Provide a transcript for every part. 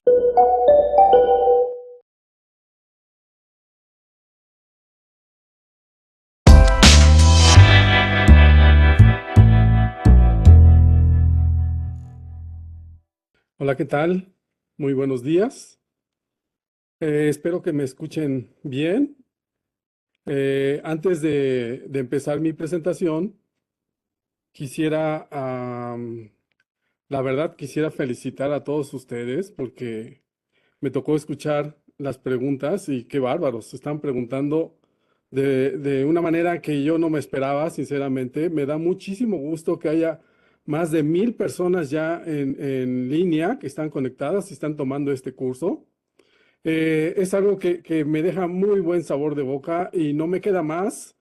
Hola, ¿qué tal? Muy buenos días. Espero que me escuchen bien. Antes de empezar mi presentación, quisiera, la verdad, quisiera felicitar a todos ustedes porque me tocó escuchar las preguntas y qué bárbaros. Se están preguntando de una manera que yo no me esperaba, sinceramente. Me da muchísimo gusto que haya más de 1000 personas ya en línea que están conectadas y están tomando este curso. Es algo que me deja muy buen sabor de boca y no me queda más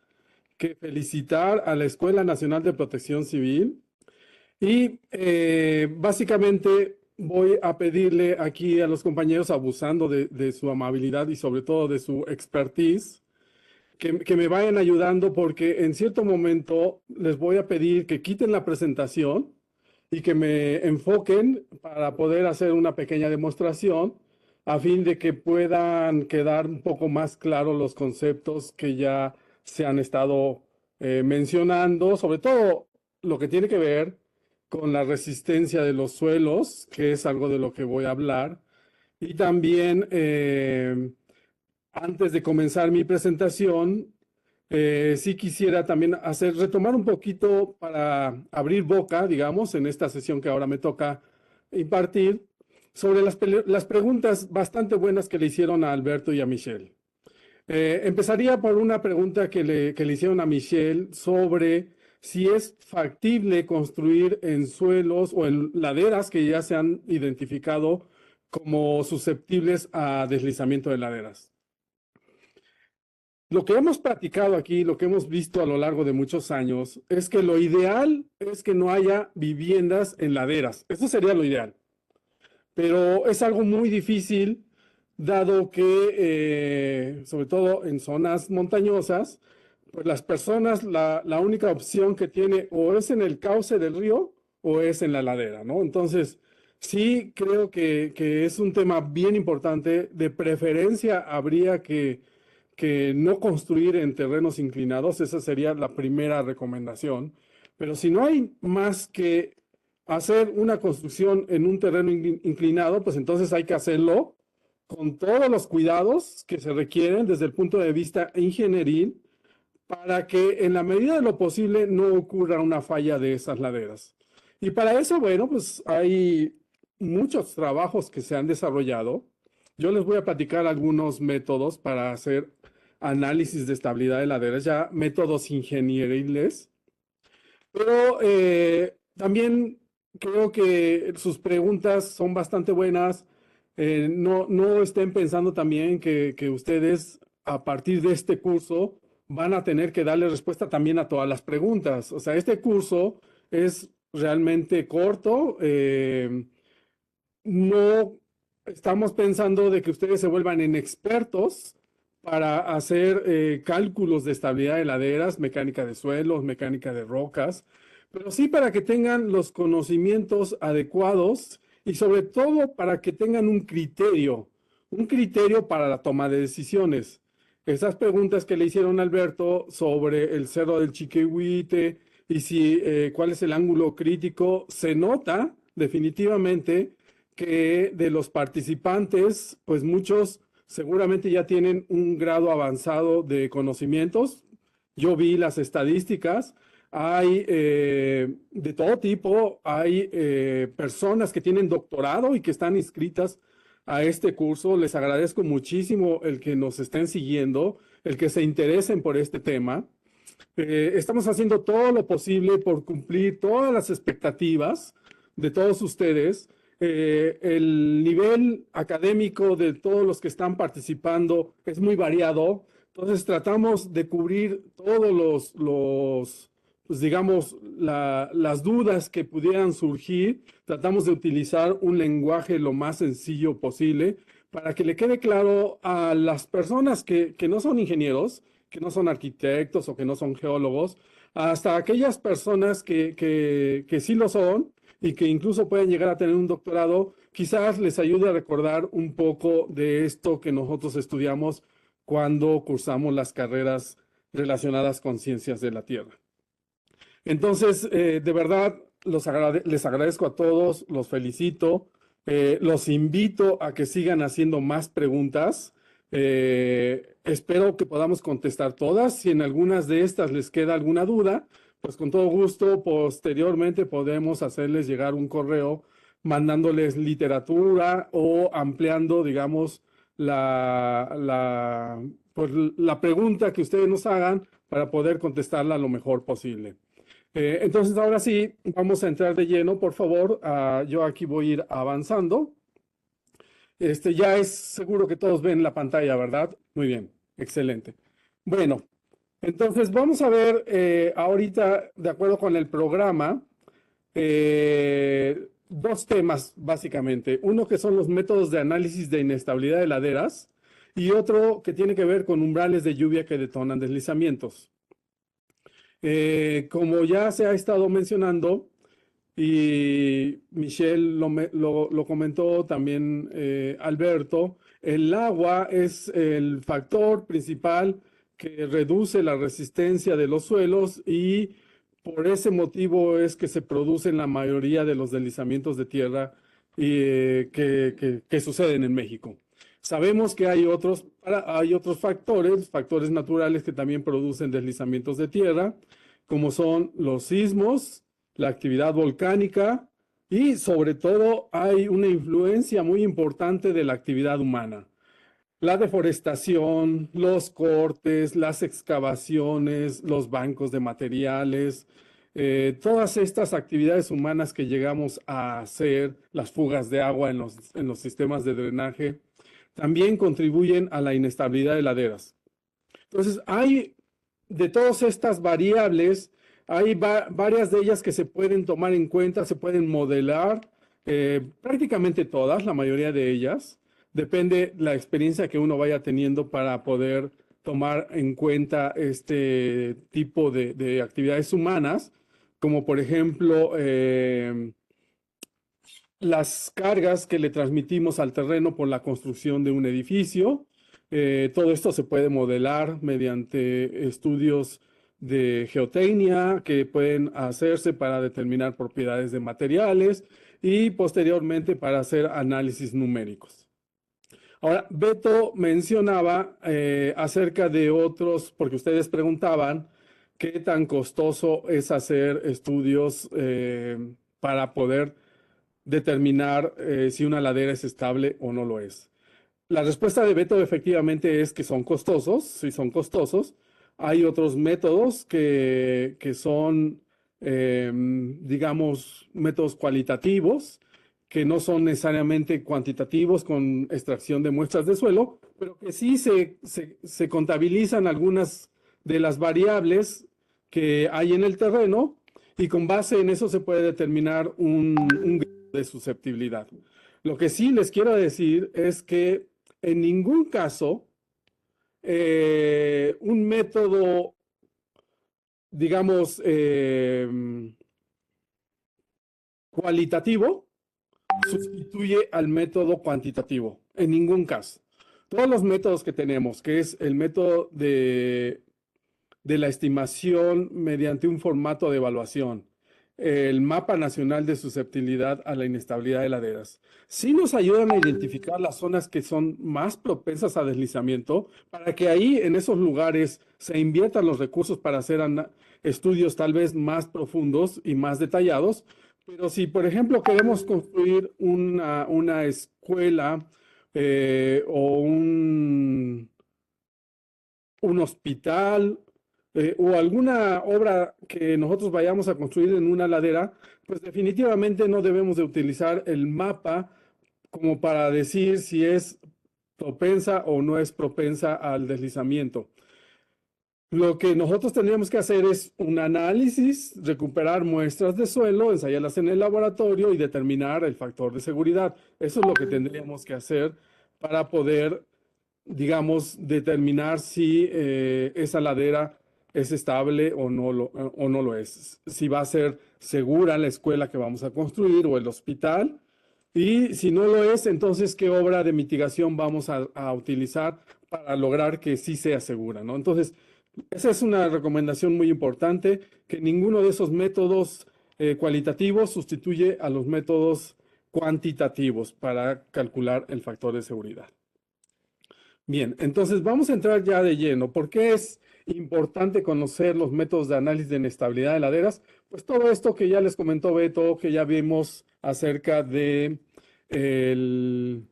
que felicitar a la Escuela Nacional de Protección Civil y básicamente voy a pedirle aquí a los compañeros, abusando de su amabilidad y sobre todo de su expertise, que me vayan ayudando porque en cierto momento les voy a pedir que quiten la presentación y que me enfoquen para poder hacer una pequeña demostración a fin de que puedan quedar un poco más claros los conceptos que ya se han estado mencionando, sobre todo lo que tiene que ver con la resistencia de los suelos, que es algo de lo que voy a hablar, y también antes de comenzar mi presentación, sí quisiera también retomar un poquito para abrir boca, digamos, en esta sesión que ahora me toca impartir, sobre las preguntas bastante buenas que le hicieron a Alberto y a Michelle. Empezaría por una pregunta que le hicieron a Michelle sobre si es factible construir en suelos o en laderas que ya se han identificado como susceptibles a deslizamiento de laderas. Lo que hemos platicado aquí, lo que hemos visto a lo largo de muchos años, es que lo ideal es que no haya viviendas en laderas. Eso sería lo ideal. Pero es algo muy difícil, dado que, sobre todo en zonas montañosas, pues las personas, la única opción que tiene o es en el cauce del río o es en la ladera, ¿no? Entonces, sí creo que es un tema bien importante. De preferencia, habría que no construir en terrenos inclinados. Esa sería la primera recomendación. Pero si no hay más que hacer una construcción en un terreno inclinado, pues entonces hay que hacerlo con todos los cuidados que se requieren desde el punto de vista ingenieril para que en la medida de lo posible no ocurra una falla de esas laderas. Y para eso, bueno, pues hay muchos trabajos que se han desarrollado. Yo les voy a platicar algunos métodos para hacer análisis de estabilidad de laderas, ya métodos ingenieriles, pero también creo que sus preguntas son bastante buenas. No estén pensando también que ustedes a partir de este curso van a tener que darle respuesta también a todas las preguntas. O sea, este curso es realmente corto. No estamos pensando de que ustedes se vuelvan en expertos para hacer cálculos de estabilidad de laderas, mecánica de suelos, mecánica de rocas, pero sí para que tengan los conocimientos adecuados y sobre todo para que tengan un criterio para la toma de decisiones. Esas preguntas que le hicieron a Alberto sobre el Cerro del Chiquihuite y si cuál es el ángulo crítico, se nota definitivamente que de los participantes, pues muchos seguramente ya tienen un grado avanzado de conocimientos. Yo vi las estadísticas, hay de todo tipo, hay personas que tienen doctorado y que están inscritas a este curso. Les agradezco muchísimo el que nos estén siguiendo, el que se interesen por este tema. Estamos haciendo todo lo posible por cumplir todas las expectativas de todos ustedes. El nivel académico de todos los que están participando es muy variado, entonces tratamos de cubrir todos pues digamos, las dudas que pudieran surgir. Tratamos de utilizar un lenguaje lo más sencillo posible para que le quede claro a las personas que no son ingenieros, que no son arquitectos o que no son geólogos, hasta aquellas personas que sí lo son y que incluso pueden llegar a tener un doctorado, quizás les ayude a recordar un poco de esto que nosotros estudiamos cuando cursamos las carreras relacionadas con ciencias de la Tierra. Entonces, de verdad, les agradezco a todos, los felicito, los invito a que sigan haciendo más preguntas. Espero que podamos contestar todas. Si en algunas de estas les queda alguna duda, pues con todo gusto, posteriormente podemos hacerles llegar un correo mandándoles literatura o ampliando, digamos, pues, la pregunta que ustedes nos hagan para poder contestarla lo mejor posible. Entonces, ahora sí, vamos a entrar de lleno, por favor. Yo aquí voy a ir avanzando. Ya es seguro que todos ven la pantalla, ¿verdad? Muy bien, excelente. Bueno, entonces vamos a ver ahorita, de acuerdo con el programa, dos temas básicamente. Uno que son los métodos de análisis de inestabilidad de laderas y otro que tiene que ver con umbrales de lluvia que detonan deslizamientos. Como ya se ha estado mencionando, y Michelle lo comentó también Alberto, el agua es el factor principal que reduce la resistencia de los suelos y por ese motivo es que se producen la mayoría de los deslizamientos de tierra que suceden en México. Sabemos que hay otros factores naturales que también producen deslizamientos de tierra, como son los sismos, la actividad volcánica y sobre todo hay una influencia muy importante de la actividad humana. La deforestación, los cortes, las excavaciones, los bancos de materiales, todas estas actividades humanas que llegamos a hacer, las fugas de agua en los sistemas de drenaje, también contribuyen a la inestabilidad de laderas. Entonces, hay de todas estas variables, hay varias de ellas que se pueden tomar en cuenta, se pueden modelar, prácticamente todas, la mayoría de ellas. Depende la experiencia que uno vaya teniendo para poder tomar en cuenta este tipo de actividades humanas, como por ejemplo las cargas que le transmitimos al terreno por la construcción de un edificio. Todo esto se puede modelar mediante estudios de geotecnia que pueden hacerse para determinar propiedades de materiales y posteriormente para hacer análisis numéricos. Ahora, Beto mencionaba acerca de otros, porque ustedes preguntaban qué tan costoso es hacer estudios para poder determinar si una ladera es estable o no lo es. La respuesta de Beto efectivamente es que son costosos, sí son costosos. Hay otros métodos que son, digamos, métodos cualitativos, que no son necesariamente cuantitativos con extracción de muestras de suelo, pero que sí se contabilizan algunas de las variables que hay en el terreno y con base en eso se puede determinar un grado de susceptibilidad. Lo que sí les quiero decir es que en ningún caso un método, digamos, cualitativo sustituye al método cuantitativo. En ningún caso. Todos los métodos que tenemos, que es el método de la estimación mediante un formato de evaluación, el Mapa Nacional de Susceptibilidad a la Inestabilidad de Laderas, sí nos ayudan a identificar las zonas que son más propensas a deslizamiento para que ahí en esos lugares se inviertan los recursos para hacer estudios tal vez más profundos y más detallados. Pero si, por ejemplo, queremos construir una escuela o un hospital o alguna obra que nosotros vayamos a construir en una ladera, pues definitivamente no debemos de utilizar el mapa como para decir si es propensa o no es propensa al deslizamiento. Lo que nosotros tendríamos que hacer es un análisis, recuperar muestras de suelo, ensayarlas en el laboratorio y determinar el factor de seguridad. Eso es lo que tendríamos que hacer para poder, digamos, determinar si esa ladera es estable o no lo es. Si va a ser segura la escuela que vamos a construir o el hospital. Y si no lo es, entonces, ¿qué obra de mitigación vamos a utilizar para lograr que sí sea segura, ¿no? Entonces, esa es una recomendación muy importante, que ninguno de esos métodos cualitativos sustituye a los métodos cuantitativos para calcular el factor de seguridad. Bien, entonces vamos a entrar ya de lleno. ¿Por qué es importante conocer los métodos de análisis de inestabilidad de laderas? Pues todo esto que ya les comentó Beto, que ya vimos acerca de el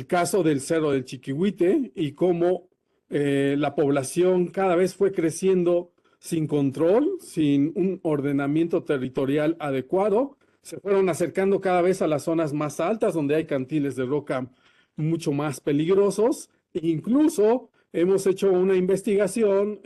caso del Cerro del Chiquihuite y cómo la población cada vez fue creciendo sin control, sin un ordenamiento territorial adecuado. Se fueron acercando cada vez a las zonas más altas, donde hay cantiles de roca mucho más peligrosos. Incluso hemos hecho una investigación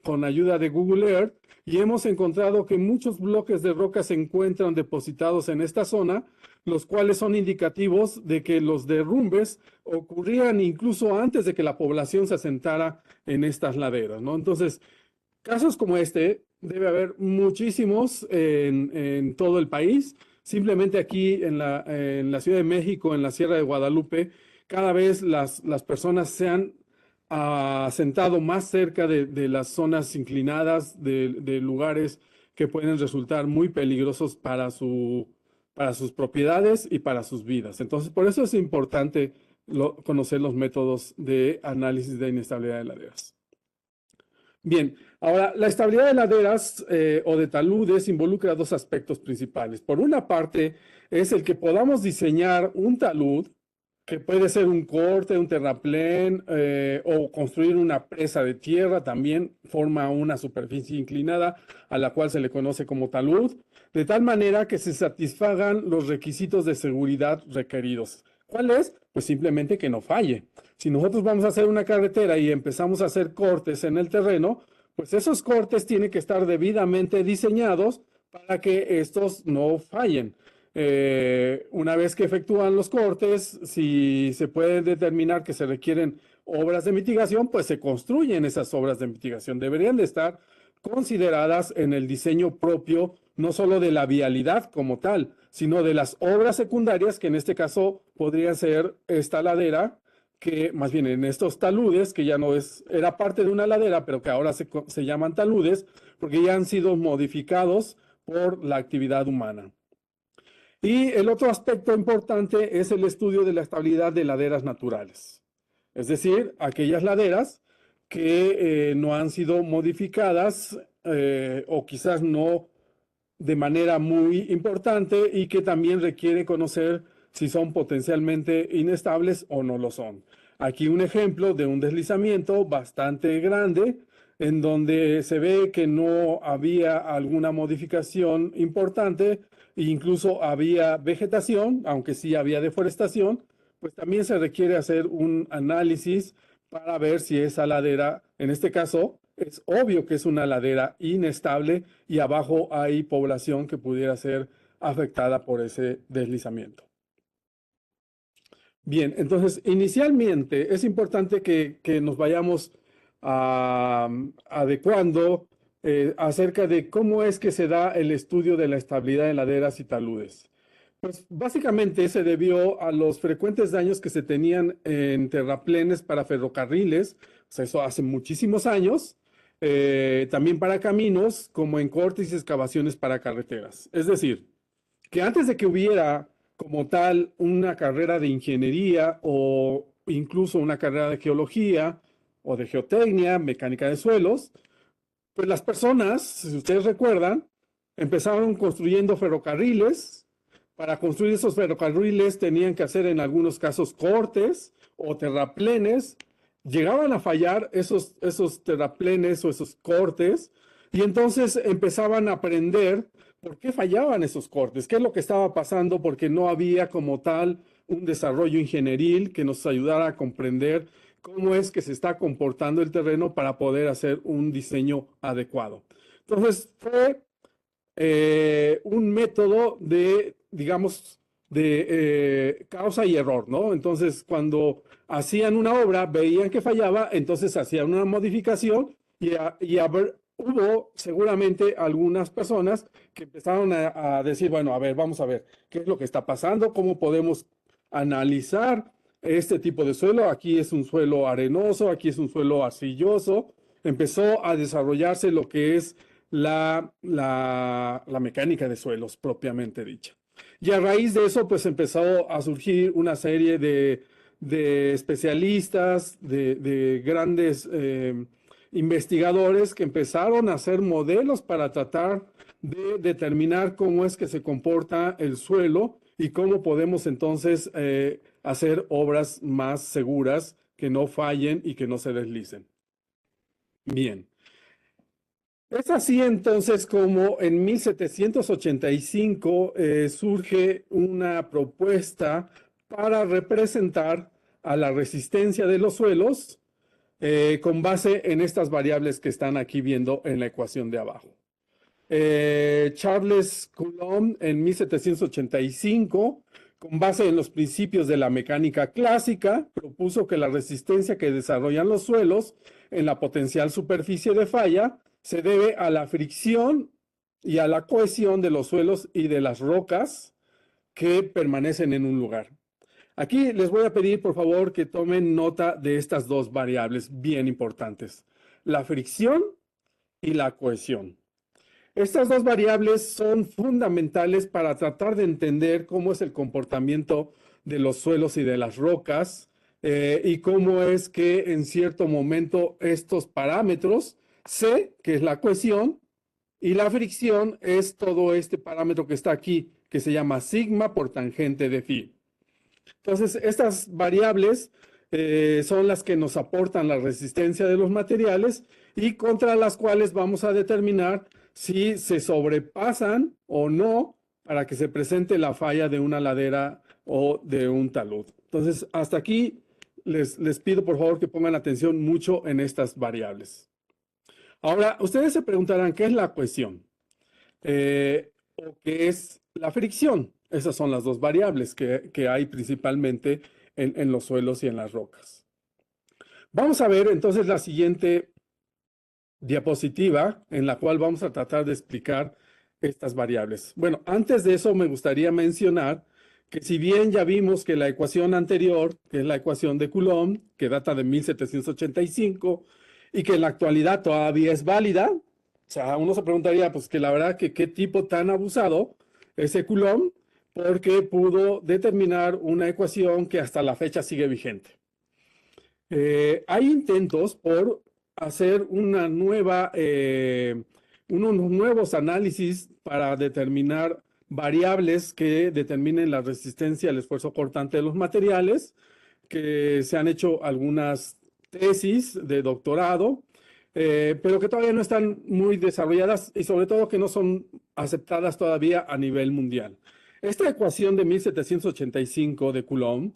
con ayuda de Google Earth y hemos encontrado que muchos bloques de roca se encuentran depositados en esta zona, los cuales son indicativos de que los derrumbes ocurrían incluso antes de que la población se asentara en estas laderas, ¿no? Entonces, casos como este debe haber muchísimos en todo el país. Simplemente aquí en la Ciudad de México, en la Sierra de Guadalupe, cada vez las personas se han asentado más cerca de las zonas inclinadas, de lugares que pueden resultar muy peligrosos para sus propiedades y para sus vidas. Entonces, por eso es importante conocer los métodos de análisis de inestabilidad de laderas. Bien, ahora la estabilidad de laderas o de taludes involucra dos aspectos principales. Por una parte, es el que podamos diseñar un talud, que puede ser un corte, un terraplén o construir una presa de tierra, también forma una superficie inclinada a la cual se le conoce como talud, de tal manera que se satisfagan los requisitos de seguridad requeridos. ¿Cuál es? Pues simplemente que no falle. Si nosotros vamos a hacer una carretera y empezamos a hacer cortes en el terreno, pues esos cortes tienen que estar debidamente diseñados para que estos no fallen. Una vez que efectúan los cortes, si se puede determinar que se requieren obras de mitigación, pues se construyen esas obras de mitigación. Deberían de estar consideradas en el diseño propio, no solo de la vialidad como tal, sino de las obras secundarias, que en este caso podría ser esta ladera, que más bien en estos taludes, que ya no era parte de una ladera, pero que ahora se llaman taludes, porque ya han sido modificados por la actividad humana. Y el otro aspecto importante es el estudio de la estabilidad de laderas naturales, es decir, aquellas laderas que no han sido modificadas o quizás no de manera muy importante y que también requiere conocer si son potencialmente inestables o no lo son. Aquí un ejemplo de un deslizamiento bastante grande en donde se ve que no había alguna modificación importante e incluso había vegetación, aunque sí había deforestación, pues también se requiere hacer un análisis para ver si esa ladera, en este caso, es obvio que es una ladera inestable y abajo hay población que pudiera ser afectada por ese deslizamiento. Bien, entonces inicialmente es importante que nos vayamos adecuando acerca de cómo es que se da el estudio de la estabilidad de laderas y taludes. Pues básicamente se debió a los frecuentes daños que se tenían en terraplenes para ferrocarriles, o sea, eso hace muchísimos años, también para caminos, como en cortes y excavaciones para carreteras. Es decir, que antes de que hubiera como tal una carrera de ingeniería o incluso una carrera de geología o de geotecnia, mecánica de suelos, pues las personas, si ustedes recuerdan, empezaron construyendo ferrocarriles. Para construir esos ferrocarriles tenían que hacer en algunos casos cortes o terraplenes. Llegaban a fallar esos terraplenes o esos cortes y entonces empezaban a aprender por qué fallaban esos cortes, qué es lo que estaba pasando, porque no había como tal un desarrollo ingenieril que nos ayudara a comprender cómo es que se está comportando el terreno para poder hacer un diseño adecuado. Entonces fue un método de, digamos, de causa y error, ¿no? Entonces, cuando hacían una obra, veían que fallaba, entonces hacían una modificación y hubo seguramente algunas personas que empezaron a decir, bueno, a ver, vamos a ver qué es lo que está pasando, cómo podemos analizar este tipo de suelo. Aquí es un suelo arenoso, aquí es un suelo arcilloso. Empezó a desarrollarse lo que es la mecánica de suelos propiamente dicha. Y a raíz de eso, pues empezó a surgir una serie de especialistas, de grandes investigadores que empezaron a hacer modelos para tratar de determinar cómo es que se comporta el suelo y cómo podemos entonces hacer obras más seguras que no fallen y que no se deslicen. Bien. Es así entonces como en 1785 surge una propuesta para representar a la resistencia de los suelos con base en estas variables que están aquí viendo en la ecuación de abajo. Charles Coulomb en 1785, con base en los principios de la mecánica clásica, propuso que la resistencia que desarrollan los suelos en la potencial superficie de falla se debe a la fricción y a la cohesión de los suelos y de las rocas que permanecen en un lugar. Aquí les voy a pedir, por favor, que tomen nota de estas dos variables bien importantes, la fricción y la cohesión. Estas dos variables son fundamentales para tratar de entender cómo es el comportamiento de los suelos y de las rocas y cómo es que en cierto momento estos parámetros, C, que es la cohesión, y la fricción es todo este parámetro que está aquí, que se llama sigma por tangente de phi. Entonces, estas variables son las que nos aportan la resistencia de los materiales y contra las cuales vamos a determinar si se sobrepasan o no para que se presente la falla de una ladera o de un talud. Entonces, hasta aquí les pido por favor que pongan atención mucho en estas variables. Ahora, ustedes se preguntarán, ¿qué es la cohesión? ¿O qué es la fricción? Esas son las dos variables que hay principalmente en los suelos y en las rocas. Vamos a ver entonces la siguiente diapositiva en la cual vamos a tratar de explicar estas variables. Bueno, antes de eso me gustaría mencionar que si bien ya vimos que la ecuación anterior, que es la ecuación de Coulomb, que data de 1785 y que en la actualidad todavía es válida, o sea, uno se preguntaría, pues que la verdad que qué tipo tan abusado ese Coulomb, porque pudo determinar una ecuación que hasta la fecha sigue vigente. Hay intentos por hacer unos nuevos análisis para determinar variables que determinen la resistencia al esfuerzo cortante de los materiales, que se han hecho algunas tesis de doctorado, pero que todavía no están muy desarrolladas y sobre todo que no son aceptadas todavía a nivel mundial. Esta ecuación de 1785 de Coulomb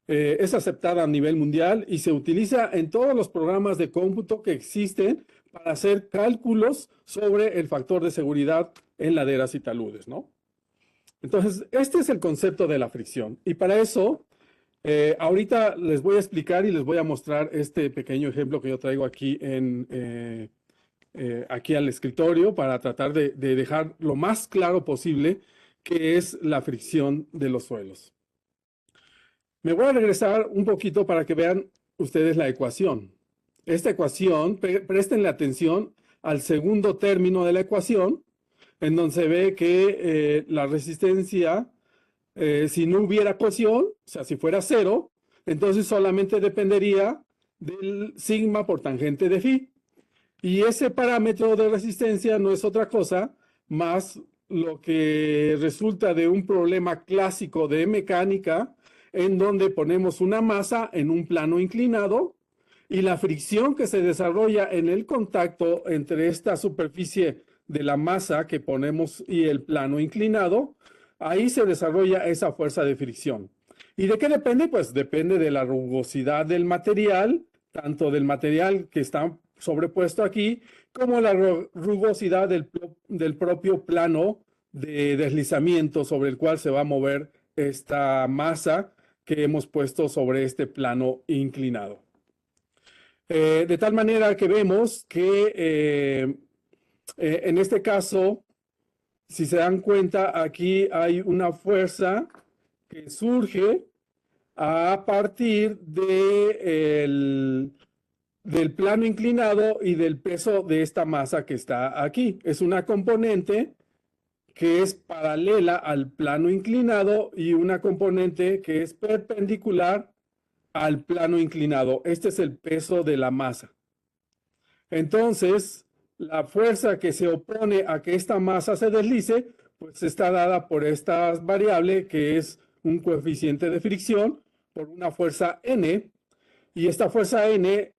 es aceptada a nivel mundial y se utiliza en todos los programas de cómputo que existen para hacer cálculos sobre el factor de seguridad en laderas y taludes, ¿no? Entonces, este es el concepto de la fricción. Y para eso, ahorita les voy a explicar y les voy a mostrar este pequeño ejemplo que yo traigo aquí aquí al escritorio para tratar de dejar lo más claro posible qué es la fricción de los suelos. Me voy a regresar un poquito para que vean ustedes la ecuación. Esta ecuación, prestenle atención al segundo término de la ecuación, en donde se ve que la resistencia, si no hubiera cohesión, o sea, si fuera cero, entonces solamente dependería del sigma por tangente de phi. Y ese parámetro de resistencia no es otra cosa más lo que resulta de un problema clásico de mecánica en donde ponemos una masa en un plano inclinado y la fricción que se desarrolla en el contacto entre esta superficie de la masa que ponemos y el plano inclinado, ahí se desarrolla esa fuerza de fricción. ¿Y de qué depende? Pues depende de la rugosidad del material, tanto del material que está sobrepuesto aquí, como la rugosidad del propio plano de deslizamiento sobre el cual se va a mover esta masa que hemos puesto sobre este plano inclinado. De tal manera que vemos que En este caso, si se dan cuenta, aquí hay una fuerza que surge a partir del plano inclinado y del peso de esta masa que está aquí. Es una componente que es paralela al plano inclinado y una componente que es perpendicular al plano inclinado. Este es el peso de la masa. Entonces, la fuerza que se opone a que esta masa se deslice, pues está dada por esta variable que es un coeficiente de fricción por una fuerza N, y esta fuerza N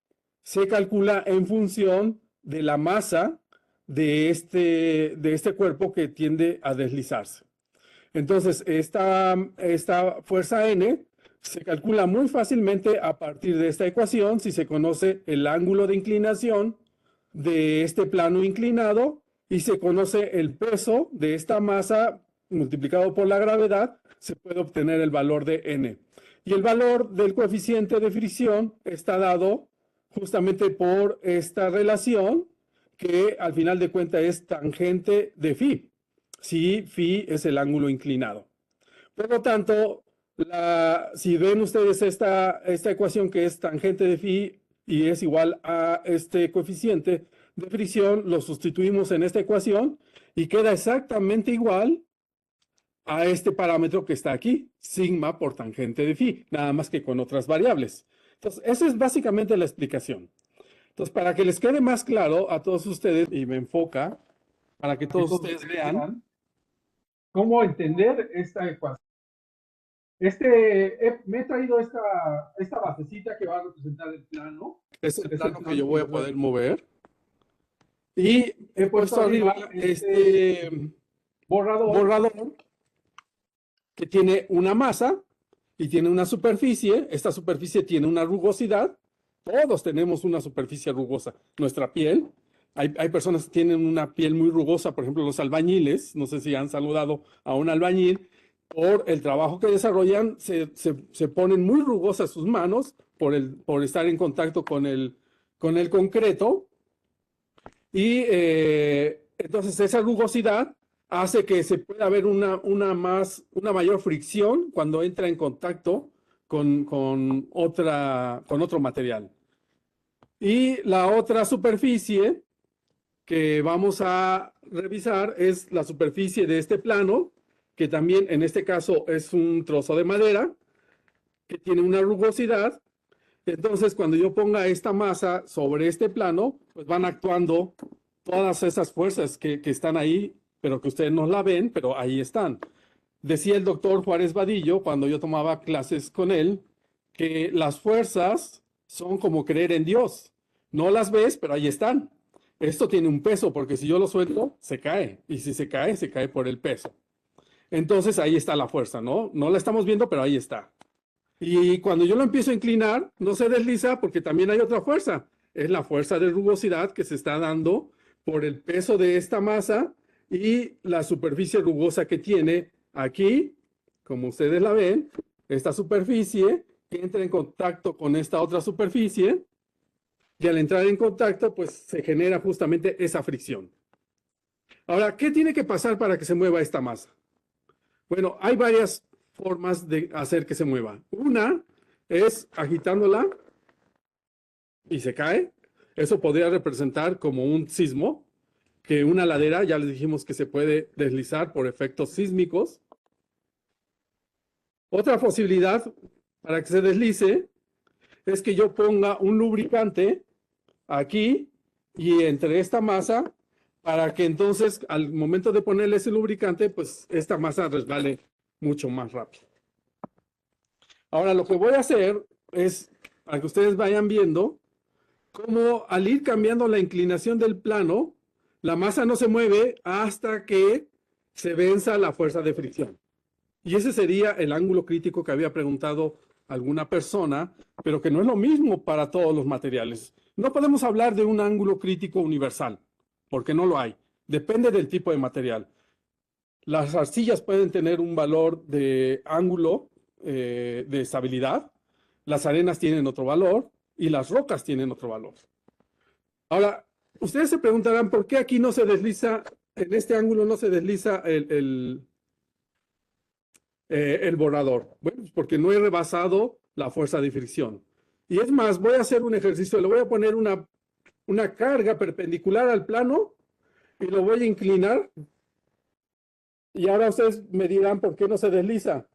se calcula en función de la masa de este cuerpo que tiende a deslizarse. Entonces, esta fuerza N se calcula muy fácilmente a partir de esta ecuación si se conoce el ángulo de inclinación de este plano inclinado y se conoce el peso de esta masa multiplicado por la gravedad, se puede obtener el valor de N. Y el valor del coeficiente de fricción está dado justamente por esta relación que al final de cuentas es tangente de phi, si phi es el ángulo inclinado. Por lo tanto, si ven ustedes esta ecuación que es tangente de phi y es igual a este coeficiente de fricción, lo sustituimos en esta ecuación y queda exactamente igual a este parámetro que está aquí, sigma por tangente de phi, nada más que con otras variables. Entonces, esa es básicamente la explicación. Entonces, para que les quede más claro a todos ustedes, y me enfoca, para que todos ustedes vean cómo entender esta ecuación. Me he traído esta basecita que va a representar el plano. Es el plano que yo voy a poder mover. Y he puesto arriba este borrador que tiene una masa y tiene una superficie. Esta superficie tiene una rugosidad. Todos tenemos una superficie rugosa. Nuestra piel. Hay personas que tienen una piel muy rugosa, por ejemplo, los albañiles. No sé si han saludado a un albañil. Por el trabajo que desarrollan, se ponen muy rugosas sus manos por estar en contacto con el concreto. Y entonces esa rugosidad hace que se pueda ver una mayor fricción cuando entra en contacto con otro material. Y la otra superficie que vamos a revisar es la superficie de este plano, que también en este caso es un trozo de madera que tiene una rugosidad. Entonces, cuando yo ponga esta masa sobre este plano, pues van actuando todas esas fuerzas que están ahí, pero que ustedes no la ven, pero ahí están. Decía el doctor Juárez Vadillo, cuando yo tomaba clases con él, que las fuerzas son como creer en Dios. No las ves, pero ahí están. Esto tiene un peso, porque si yo lo suelto, se cae. Y si se cae por el peso. Entonces ahí está la fuerza, ¿no? No la estamos viendo, pero ahí está. Y cuando yo lo empiezo a inclinar, no se desliza porque también hay otra fuerza. Es la fuerza de rugosidad que se está dando por el peso de esta masa y la superficie rugosa que tiene aquí, como ustedes la ven, esta superficie que entra en contacto con esta otra superficie y al entrar en contacto, pues se genera justamente esa fricción. Ahora, ¿qué tiene que pasar para que se mueva esta masa? Bueno, hay varias formas de hacer que se mueva. Una es agitándola y se cae. Eso podría representar como un sismo, que una ladera, ya les dijimos que se puede deslizar por efectos sísmicos. Otra posibilidad para que se deslice es que yo ponga un lubricante aquí y entre esta masa para que entonces al momento de ponerle ese lubricante, pues esta masa resbale mucho más rápido. Ahora lo que voy a hacer es, para que ustedes vayan viendo, cómo al ir cambiando la inclinación del plano, la masa no se mueve hasta que se venza la fuerza de fricción. Y ese sería el ángulo crítico que había preguntado alguna persona, pero que no es lo mismo para todos los materiales. No podemos hablar de un ángulo crítico universal, porque no lo hay. Depende del tipo de material. Las arcillas pueden tener un valor de ángulo de estabilidad, las arenas tienen otro valor y las rocas tienen otro valor. Ahora, Ustedes se preguntarán por qué aquí no se desliza, en este ángulo no se desliza el borrador. Bueno, pues porque no he rebasado la fuerza de fricción. Y es más, voy a hacer un ejercicio, le voy a poner una carga perpendicular al plano y lo voy a inclinar. Y ahora ustedes me dirán por qué no se desliza.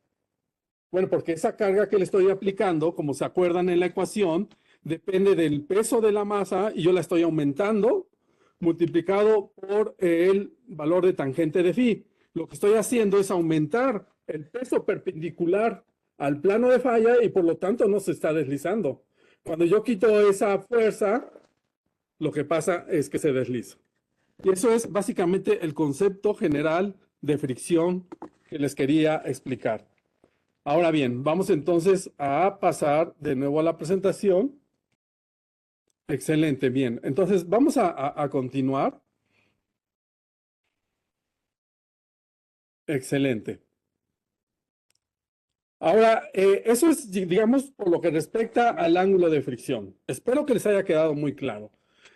Bueno, porque esa carga que le estoy aplicando, como se acuerdan en la ecuación, depende del peso de la masa y yo la estoy aumentando multiplicado por el valor de tangente de phi. Lo que estoy haciendo es aumentar el peso perpendicular al plano de falla y por lo tanto no se está deslizando. Cuando yo quito esa fuerza, lo que pasa es que se desliza. Y eso es básicamente el concepto general de fricción que les quería explicar. Ahora bien, vamos entonces a pasar de nuevo a la presentación. Excelente, bien. Entonces vamos a continuar. Excelente. Ahora, eso es, digamos, por lo que respecta al ángulo de fricción. Espero que les haya quedado muy claro.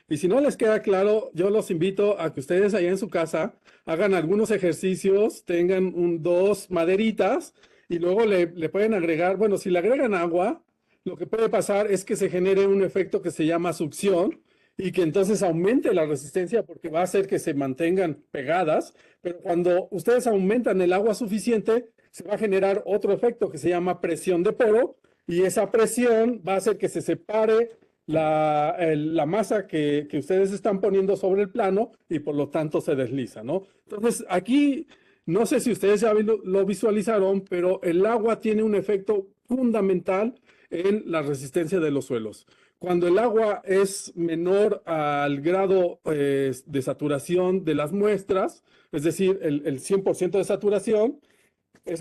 Y si no les queda claro, yo los invito a que ustedes allá en su casa hagan algunos ejercicios, tengan dos maderitas y luego le pueden agregar, bueno, si le agregan agua, lo que puede pasar es que se genere un efecto que se llama succión y que entonces aumente la resistencia porque va a hacer que se mantengan pegadas, pero cuando ustedes aumentan el agua suficiente, se va a generar otro efecto que se llama presión de poro y esa presión va a hacer que se separe la masa que ustedes están poniendo sobre el plano y por lo tanto se desliza, ¿no? Entonces aquí, no sé si ustedes ya lo visualizaron, pero el agua tiene un efecto fundamental en la resistencia de los suelos. Cuando el agua es menor al grado de saturación de las muestras, es decir, el 100% de saturación,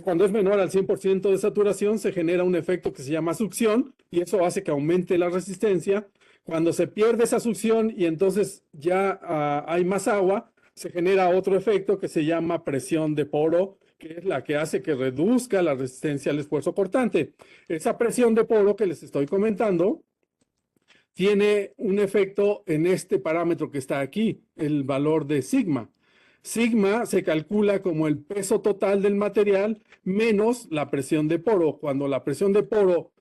cuando es menor al 100% de saturación, se genera un efecto que se llama succión y eso hace que aumente la resistencia. Cuando se pierde esa succión y entonces ya hay más agua, se genera otro efecto que se llama presión de poro, que es la que hace que reduzca la resistencia al esfuerzo cortante. Esa presión de poro que les estoy comentando tiene un efecto en este parámetro que está aquí, el valor de sigma. Sigma se calcula como el peso total del material menos la presión de poro. Cuando la presión de poro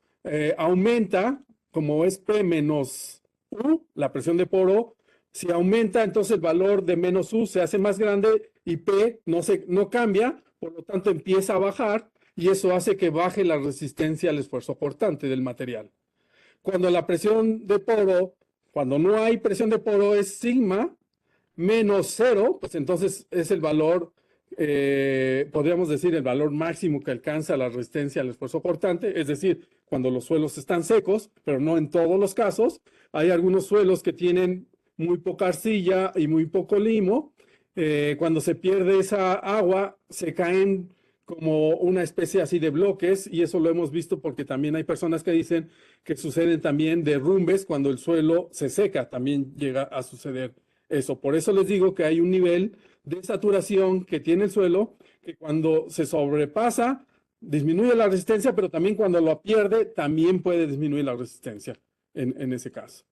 aumenta, como es P menos U, la presión de poro, si aumenta, entonces el valor de menos U se hace más grande y P no cambia, por lo tanto empieza a bajar y eso hace que baje la resistencia al esfuerzo cortante del material. Cuando la presión de poro, cuando no hay presión de poro es sigma menos cero, pues entonces es el valor, podríamos decir, el valor máximo que alcanza la resistencia al esfuerzo cortante, es decir, cuando los suelos están secos, pero no en todos los casos. Hay algunos suelos que tienen muy poca arcilla y muy poco limo. Cuando se pierde esa agua, se caen como una especie así de bloques y eso lo hemos visto porque también hay personas que dicen que suceden también derrumbes cuando el suelo se seca, también llega a suceder eso. Por eso les digo que hay un nivel de saturación que tiene el suelo que cuando se sobrepasa disminuye la resistencia, pero también cuando lo pierde también puede disminuir la resistencia en ese caso.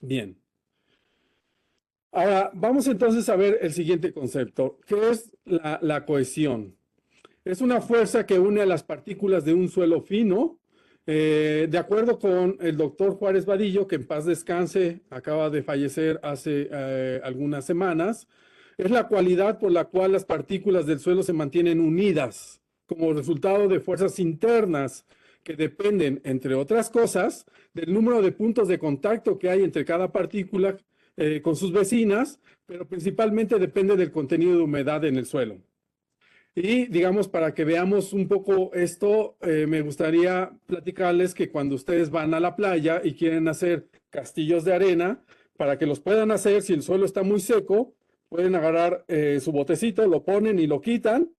Bien. Ahora vamos entonces a ver el siguiente concepto, que es la cohesión. Es una fuerza que une a las partículas de un suelo fino. De acuerdo con el doctor Juárez Vadillo, que en paz descanse, acaba de fallecer hace algunas semanas, es la cualidad por la cual las partículas del suelo se mantienen unidas como resultado de fuerzas internas que dependen, entre otras cosas, del número de puntos de contacto que hay entre cada partícula con sus vecinas, pero principalmente depende del contenido de humedad en el suelo. Y digamos, para que veamos un poco esto, me gustaría platicarles que cuando ustedes van a la playa y quieren hacer castillos de arena, para que los puedan hacer, si el suelo está muy seco, pueden agarrar su botecito, lo ponen y lo quitan.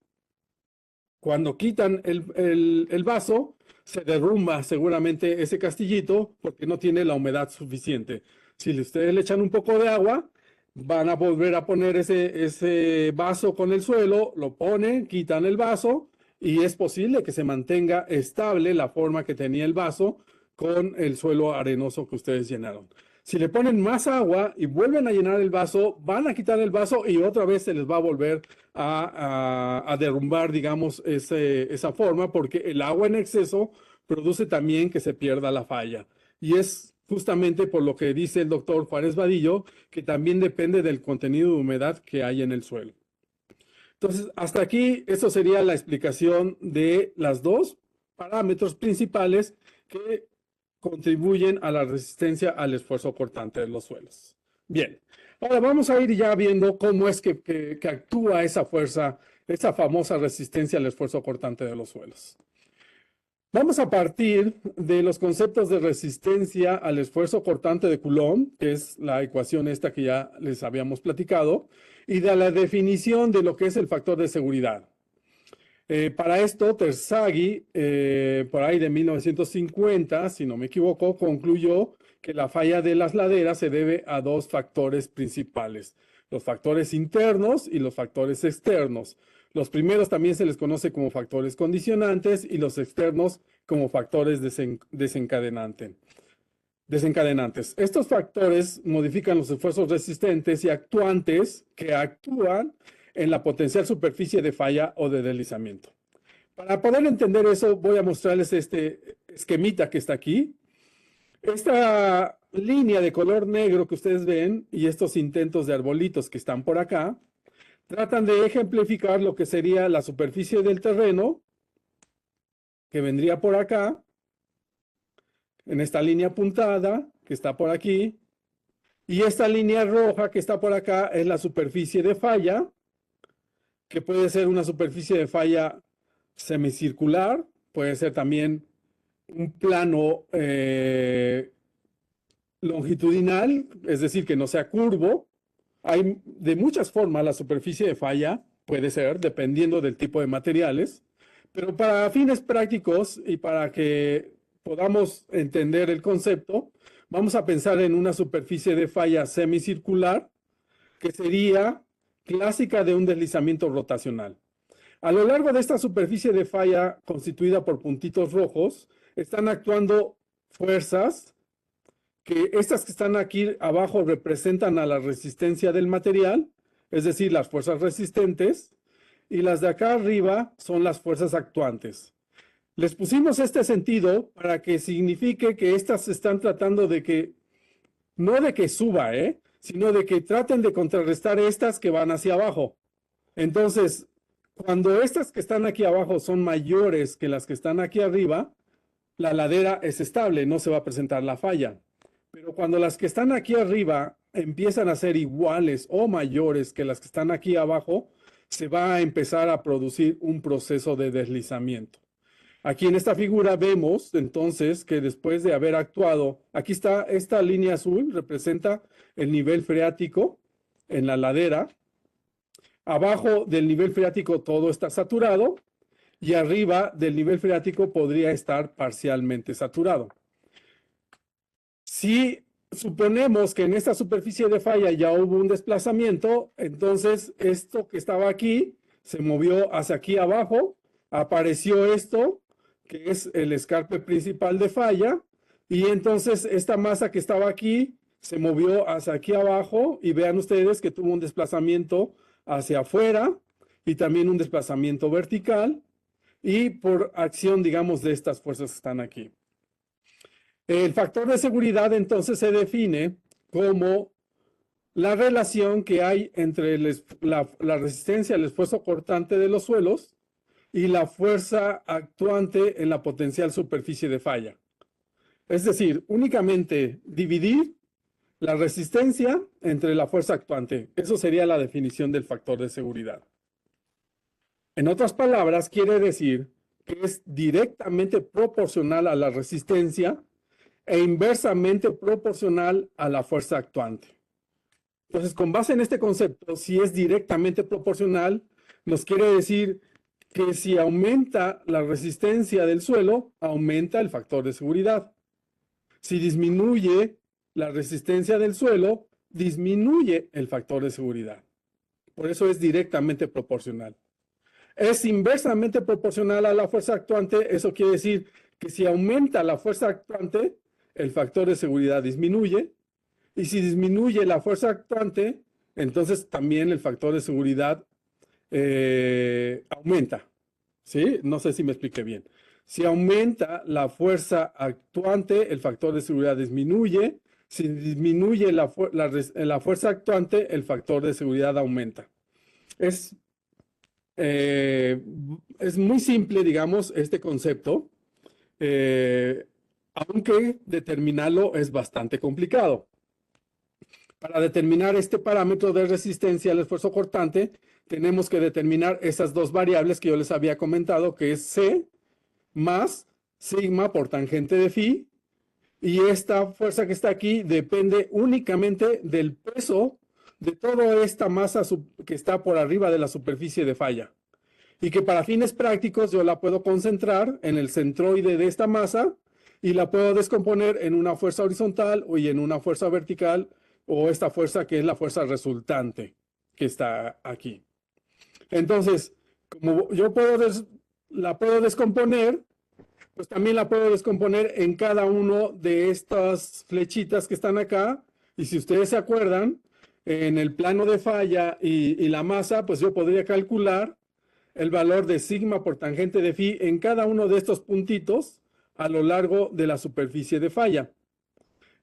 Cuando quitan el vaso, se derrumba seguramente ese castillito porque no tiene la humedad suficiente. Si ustedes le echan un poco de agua, van a volver a poner ese vaso con el suelo, lo ponen, quitan el vaso y es posible que se mantenga estable la forma que tenía el vaso con el suelo arenoso que ustedes llenaron. Si le ponen más agua y vuelven a llenar el vaso, van a quitar el vaso y otra vez se les va a volver a derrumbar, digamos, esa forma, porque el agua en exceso produce también que se pierda la falla. Y es justamente por lo que dice el doctor Juárez Vadillo, que también depende del contenido de humedad que hay en el suelo. Entonces, hasta aquí, eso sería la explicación de las dos parámetros principales que contribuyen a la resistencia al esfuerzo cortante de los suelos. Bien, ahora vamos a ir ya viendo cómo es que actúa esa fuerza, esa famosa resistencia al esfuerzo cortante de los suelos. Vamos a partir de los conceptos de resistencia al esfuerzo cortante de Coulomb, que es la ecuación esta que ya les habíamos platicado, y de la definición de lo que es el factor de seguridad. Para esto, Terzaghi, por ahí de 1950, si no me equivoco, concluyó que la falla de las laderas se debe a dos factores principales, los factores internos y los factores externos. Los primeros también se les conoce como factores condicionantes y los externos como factores desencadenantes. Estos factores modifican los esfuerzos resistentes y actuantes que actúan en la potencial superficie de falla o de deslizamiento. Para poder entender eso, voy a mostrarles este esquemita que está aquí. Esta línea de color negro que ustedes ven y estos intentos de arbolitos que están por acá, tratan de ejemplificar lo que sería la superficie del terreno, que vendría por acá, en esta línea apuntada, que está por aquí, y esta línea roja que está por acá es la superficie de falla, que puede ser una superficie de falla semicircular, puede ser también un plano longitudinal, es decir, que no sea curvo. Hay de muchas formas la superficie de falla, puede ser, dependiendo del tipo de materiales, pero para fines prácticos y para que podamos entender el concepto, vamos a pensar en una superficie de falla semicircular, que sería clásica de un deslizamiento rotacional. A lo largo de esta superficie de falla constituida por puntitos rojos, están actuando fuerzas que estas que están aquí abajo representan a la resistencia del material, es decir, las fuerzas resistentes, y las de acá arriba son las fuerzas actuantes. Les pusimos este sentido para que signifique que estas están tratando de que, no de que suba, sino de que traten de contrarrestar estas que van hacia abajo. Entonces, cuando estas que están aquí abajo son mayores que las que están aquí arriba, la ladera es estable, no se va a presentar la falla. Pero cuando las que están aquí arriba empiezan a ser iguales o mayores que las que están aquí abajo, se va a empezar a producir un proceso de deslizamiento. Aquí en esta figura vemos entonces que después de haber actuado, aquí está esta línea azul, representa el nivel freático en la ladera. Abajo del nivel freático todo está saturado y arriba del nivel freático podría estar parcialmente saturado. Si suponemos que en esta superficie de falla ya hubo un desplazamiento, entonces esto que estaba aquí se movió hacia aquí abajo, apareció esto, que es el escarpe principal de falla, y entonces esta masa que estaba aquí se movió hacia aquí abajo, y vean ustedes que tuvo un desplazamiento hacia afuera, y también un desplazamiento vertical, y por acción, digamos, de estas fuerzas que están aquí. El factor de seguridad entonces se define como la relación que hay entre la resistencia al esfuerzo cortante de los suelos y la fuerza actuante en la potencial superficie de falla. Es decir, únicamente dividir la resistencia entre la fuerza actuante. Eso sería la definición del factor de seguridad. En otras palabras, quiere decir que es directamente proporcional a la resistencia e inversamente proporcional a la fuerza actuante. Entonces, con base en este concepto, si es directamente proporcional, nos quiere decir que si aumenta la resistencia del suelo, aumenta el factor de seguridad. Si disminuye la resistencia del suelo, disminuye el factor de seguridad. Por eso es directamente proporcional. Es inversamente proporcional a la fuerza actuante. Eso quiere decir que si aumenta la fuerza actuante, el factor de seguridad disminuye. Y si disminuye la fuerza actuante, entonces también el factor de seguridad aumenta. ¿Sí? No sé si me expliqué bien. Si aumenta la fuerza actuante, el factor de seguridad disminuye. Si disminuye la fuerza actuante, el factor de seguridad aumenta. Es, eh, es muy simple, digamos, este concepto, eh, aunque determinarlo es bastante complicado. Para determinar este parámetro de resistencia al esfuerzo cortante, tenemos que determinar esas dos variables que yo les había comentado, que es C más sigma por tangente de phi, y esta fuerza que está aquí depende únicamente del peso de toda esta masa que está por arriba de la superficie de falla, y que para fines prácticos yo la puedo concentrar en el centroide de esta masa y la puedo descomponer en una fuerza horizontal y en una fuerza vertical, o esta fuerza que es la fuerza resultante que está aquí. Entonces, como yo la puedo descomponer, pues también la puedo descomponer en cada uno de estas flechitas que están acá. Y si ustedes se acuerdan, en el plano de falla y la masa, pues yo podría calcular el valor de sigma por tangente de phi en cada uno de estos puntitos a lo largo de la superficie de falla.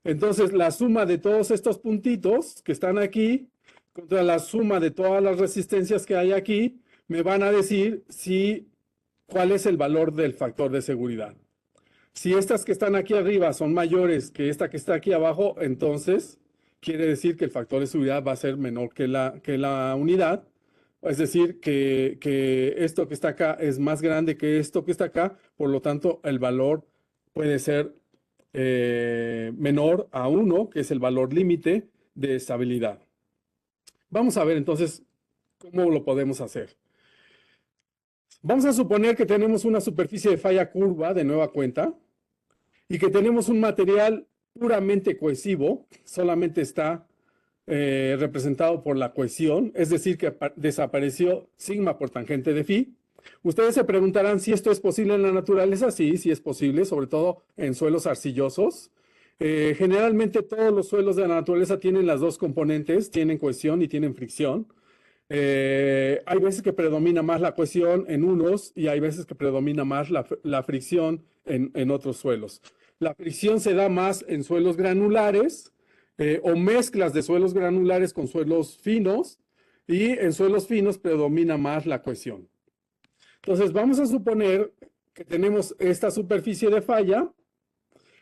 Entonces, la suma de todos estos puntitos que están aquí contra la suma de todas las resistencias que hay aquí, me van a decir cuál es el valor del factor de seguridad. Si estas que están aquí arriba son mayores que esta que está aquí abajo, entonces quiere decir que el factor de seguridad va a ser menor que la unidad. Es decir, que esto que está acá es más grande que esto que está acá, por lo tanto, el valor puede ser menor a 1, que es el valor límite de estabilidad. Vamos a ver entonces cómo lo podemos hacer. Vamos a suponer que tenemos una superficie de falla curva de nueva cuenta y que tenemos un material puramente cohesivo, solamente está representado por la cohesión, es decir, que desapareció sigma por tangente de phi. Ustedes se preguntarán si esto es posible en la naturaleza. Sí, sí es posible, sobre todo en suelos arcillosos. Generalmente todos los suelos de la naturaleza tienen las dos componentes, tienen cohesión y tienen fricción. Hay veces que predomina más la cohesión en unos y hay veces que predomina más la fricción en otros suelos. La fricción se da más en suelos granulares o mezclas de suelos granulares con suelos finos, y en suelos finos predomina más la cohesión. Entonces vamos a suponer que tenemos esta superficie de falla.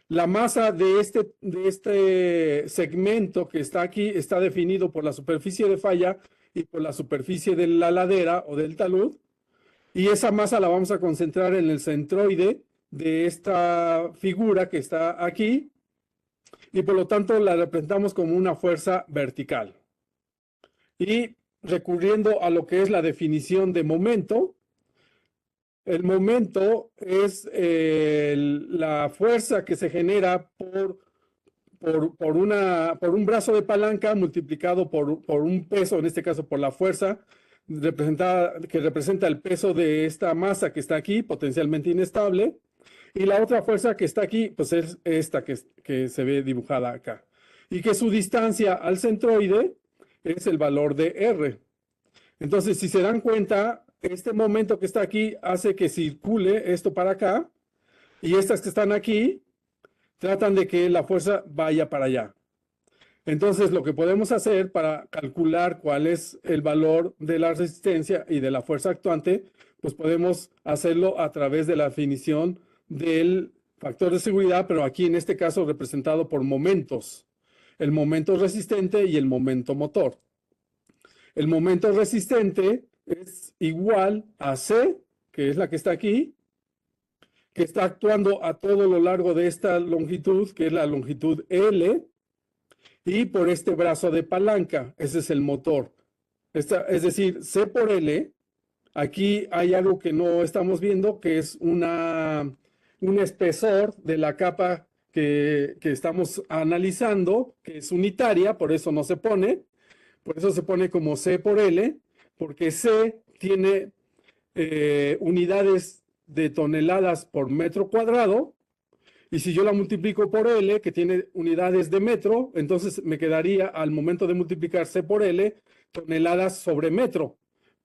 La masa de este segmento que está aquí está definido por la superficie de falla y por la superficie de la ladera o del talud, y esa masa la vamos a concentrar en el centroide de esta figura que está aquí, y por lo tanto la representamos como una fuerza vertical. Y recurriendo a lo que es la definición de momento, el momento es la fuerza que se genera por un brazo de palanca multiplicado por un peso, en este caso por la fuerza que representa el peso de esta masa que está aquí, potencialmente inestable, y la otra fuerza que está aquí, pues es esta que se ve dibujada acá, y que su distancia al centroide es el valor de R. Entonces, si se dan cuenta, este momento que está aquí hace que circule esto para acá, y estas que están aquí tratan de que la fuerza vaya para allá. Entonces, lo que podemos hacer para calcular cuál es el valor de la resistencia y de la fuerza actuante, pues podemos hacerlo a través de la definición del factor de seguridad, pero aquí en este caso representado por momentos. El momento resistente y el momento motor. El momento resistente es igual a C, que es la que está aquí, que está actuando a todo lo largo de esta longitud, que es la longitud L, y por este brazo de palanca. Ese es el motor. Es decir, C por L. Aquí hay algo que no estamos viendo, que es un espesor de la capa que estamos analizando, que es unitaria, por eso no se pone. Por eso se pone como C por L, porque C tiene unidades de toneladas por metro cuadrado, Y si yo la multiplico por L, que tiene unidades de metro, entonces me quedaría al momento de multiplicar C por L, toneladas sobre metro.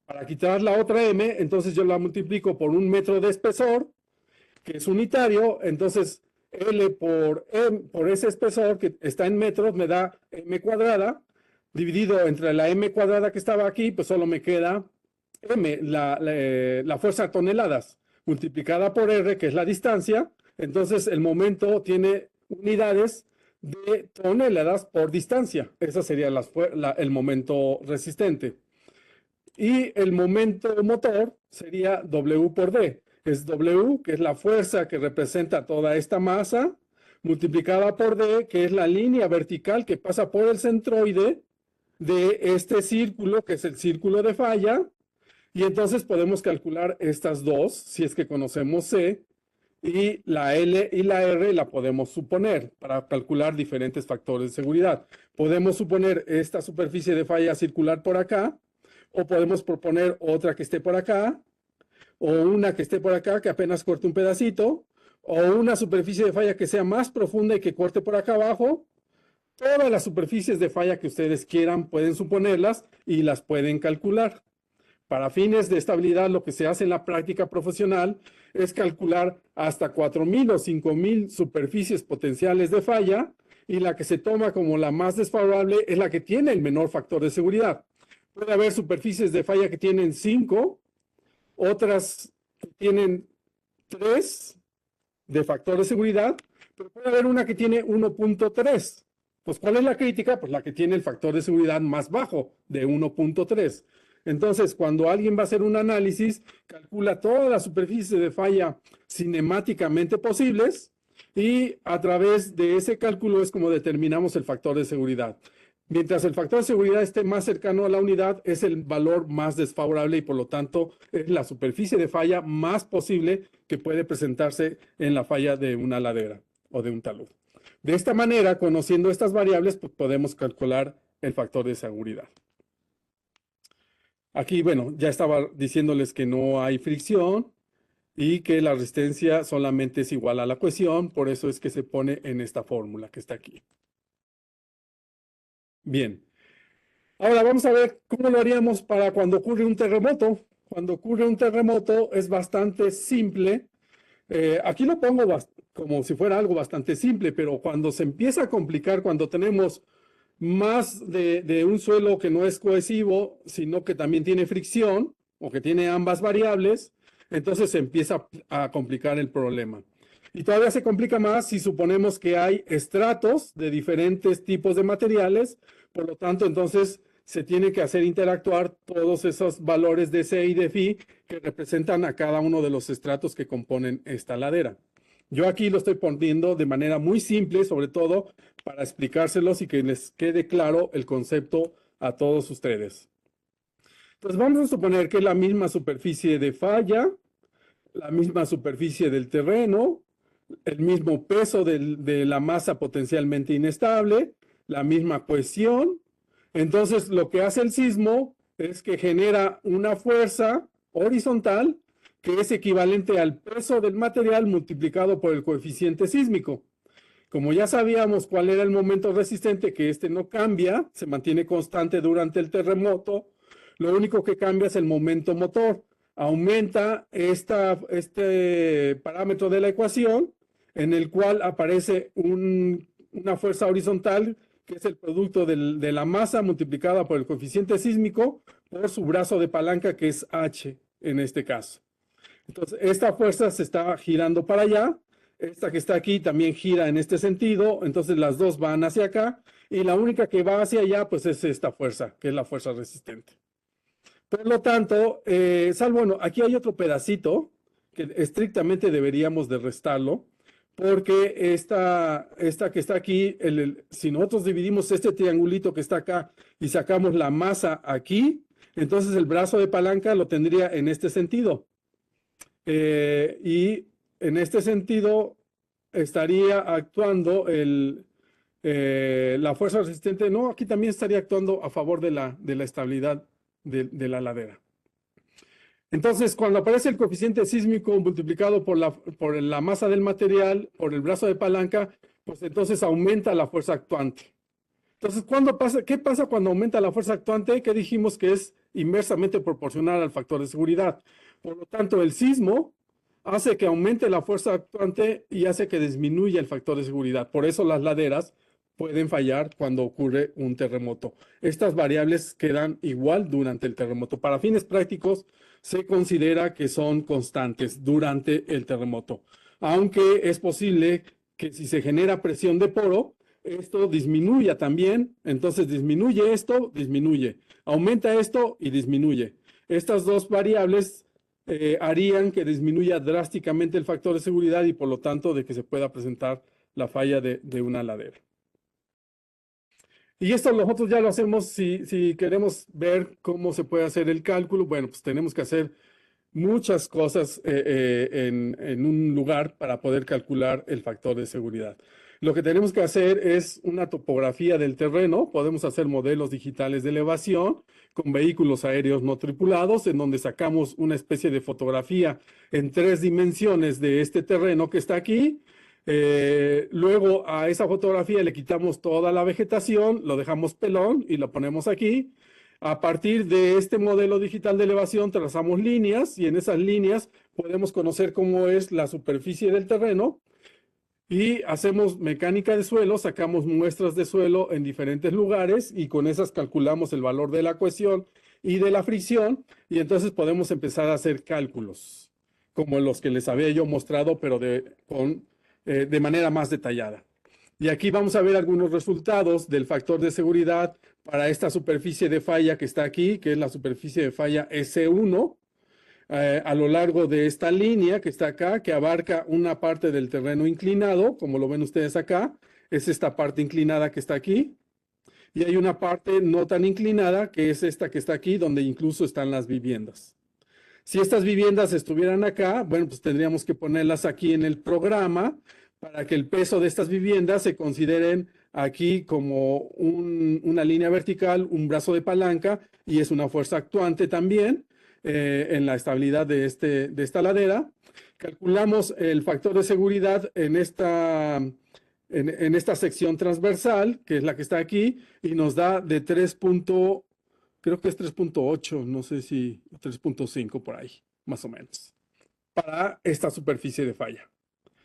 Para quitar la otra M, entonces yo la multiplico por un metro de espesor, que es unitario, entonces L por M, por ese espesor que está en metros, me da M cuadrada, dividido entre la M cuadrada que estaba aquí, pues solo me queda M, la fuerza a toneladas, multiplicada por R, que es la distancia. Entonces el momento tiene unidades de toneladas por distancia. Ese sería el momento resistente. Y el momento motor sería W por D. Es W, que es la fuerza que representa toda esta masa, multiplicada por D, que es la línea vertical que pasa por el centroide de este círculo, que es el círculo de falla. Y entonces podemos calcular estas dos, si es que conocemos C, y la L y la R la podemos suponer para calcular diferentes factores de seguridad. Podemos suponer esta superficie de falla circular por acá, o podemos proponer otra que esté por acá, o una que esté por acá que apenas corte un pedacito, o una superficie de falla que sea más profunda y que corte por acá abajo. Todas las superficies de falla que ustedes quieran pueden suponerlas y las pueden calcular. Para fines de estabilidad, lo que se hace en la práctica profesional es calcular hasta 4,000 o 5,000 superficies potenciales de falla, y la que se toma como la más desfavorable es la que tiene el menor factor de seguridad. Puede haber superficies de falla que tienen 5, otras que tienen 3 de factor de seguridad, pero puede haber una que tiene 1,3. Pues, ¿cuál es la crítica? Pues la que tiene el factor de seguridad más bajo, de 1,3. Entonces, cuando alguien va a hacer un análisis, calcula todas las superficies de falla cinemáticamente posibles, y a través de ese cálculo es como determinamos el factor de seguridad. Mientras el factor de seguridad esté más cercano a la unidad, es el valor más desfavorable y por lo tanto es la superficie de falla más posible que puede presentarse en la falla de una ladera o de un talud. De esta manera, conociendo estas variables, pues podemos calcular el factor de seguridad. Aquí, bueno, ya estaba diciéndoles que no hay fricción y que la resistencia solamente es igual a la cohesión, por eso es que se pone en esta fórmula que está aquí. Bien. Ahora vamos a ver cómo lo haríamos para cuando ocurre un terremoto. Cuando ocurre un terremoto es bastante simple. Aquí lo pongo como si fuera algo bastante simple, pero cuando se empieza a complicar, cuando tenemos más de un suelo que no es cohesivo, sino que también tiene fricción o que tiene ambas variables, entonces se empieza a complicar el problema. Y todavía se complica más si suponemos que hay estratos de diferentes tipos de materiales, por lo tanto, entonces se tiene que hacer interactuar todos esos valores de C y de Φ que representan a cada uno de los estratos que componen esta ladera. Yo aquí lo estoy poniendo de manera muy simple, sobre todo para explicárselos y que les quede claro el concepto a todos ustedes. Entonces vamos a suponer que es la misma superficie de falla, la misma superficie del terreno, el mismo peso de la masa potencialmente inestable, la misma cohesión. Entonces lo que hace el sismo es que genera una fuerza horizontal que es equivalente al peso del material multiplicado por el coeficiente sísmico. Como ya sabíamos cuál era el momento resistente, que este no cambia, se mantiene constante durante el terremoto, lo único que cambia es el momento motor. Aumenta este parámetro de la ecuación, en el cual aparece una fuerza horizontal, que es el producto de la masa multiplicada por el coeficiente sísmico por su brazo de palanca, que es H en este caso. Entonces, esta fuerza se está girando para allá, esta que está aquí también gira en este sentido, entonces las dos van hacia acá, y la única que va hacia allá, pues es esta fuerza, que es la fuerza resistente. Por lo tanto, bueno, aquí hay otro pedacito que estrictamente deberíamos de restarlo, porque esta que está aquí, si nosotros dividimos este triangulito que está acá y sacamos la masa aquí, entonces el brazo de palanca lo tendría en este sentido. Y en este sentido estaría actuando la fuerza resistente. No, aquí también estaría actuando a favor de la estabilidad de la ladera. Entonces, cuando aparece el coeficiente sísmico multiplicado por la masa del material, por el brazo de palanca, pues entonces aumenta la fuerza actuante. Entonces, ¿qué pasa cuando aumenta la fuerza actuante? Que dijimos que es inversamente proporcional al factor de seguridad. Por lo tanto, el sismo hace que aumente la fuerza actuante y hace que disminuya el factor de seguridad. Por eso las laderas pueden fallar cuando ocurre un terremoto. Estas variables quedan igual durante el terremoto. Para fines prácticos, se considera que son constantes durante el terremoto, aunque es posible que si se genera presión de poro, esto disminuya también, entonces disminuye esto, disminuye, aumenta esto y disminuye. Estas dos variables harían que disminuya drásticamente el factor de seguridad y por lo tanto de que se pueda presentar la falla de una ladera. Y esto nosotros ya lo hacemos si queremos ver cómo se puede hacer el cálculo. Bueno, pues tenemos que hacer muchas cosas en un lugar para poder calcular el factor de seguridad. Lo que tenemos que hacer es una topografía del terreno. Podemos hacer modelos digitales de elevación con vehículos aéreos no tripulados, en donde sacamos una especie de fotografía en 3 dimensiones de este terreno que está aquí. Luego a esa fotografía le quitamos toda la vegetación, lo dejamos pelón y lo ponemos aquí. A partir de este modelo digital de elevación trazamos líneas y en esas líneas podemos conocer cómo es la superficie del terreno y hacemos mecánica de suelo, sacamos muestras de suelo en diferentes lugares y con esas calculamos el valor de la cohesión y de la fricción y entonces podemos empezar a hacer cálculos como los que les había yo mostrado pero de manera más detallada. Y aquí vamos a ver algunos resultados del factor de seguridad para esta superficie de falla que está aquí, que es la superficie de falla S1, a lo largo de esta línea que está acá, que abarca una parte del terreno inclinado, como lo ven ustedes acá, es esta parte inclinada que está aquí, y hay una parte no tan inclinada, que es esta que está aquí, donde incluso están las viviendas. Si estas viviendas estuvieran acá, bueno, pues tendríamos que ponerlas aquí en el programa para que el peso de estas viviendas se consideren aquí como una línea vertical, un brazo de palanca y es una fuerza actuante también en la estabilidad de esta ladera. Calculamos el factor de seguridad en esta sección transversal, que es la que está aquí, y nos da de 3. Creo que es 3.8, no sé si 3.5 por ahí, más o menos, para esta superficie de falla.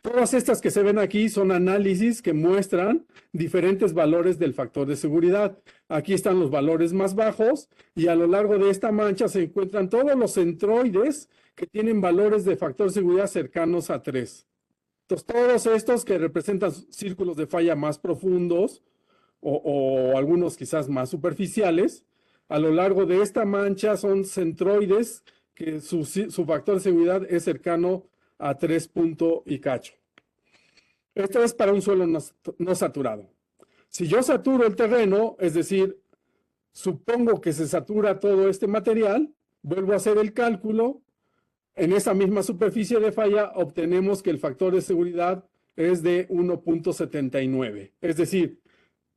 Todas estas que se ven aquí son análisis que muestran diferentes valores del factor de seguridad. Aquí están los valores más bajos y a lo largo de esta mancha se encuentran todos los centroides que tienen valores de factor de seguridad cercanos a 3. Entonces, todos estos que representan círculos de falla más profundos o algunos quizás más superficiales, a lo largo de esta mancha son centroides que su factor de seguridad es cercano a 3 puntos y cacho. Esto es para un suelo no saturado. Si yo saturo el terreno, es decir, supongo que se satura todo este material, vuelvo a hacer el cálculo, en esa misma superficie de falla obtenemos que el factor de seguridad es de 1.79. Es decir,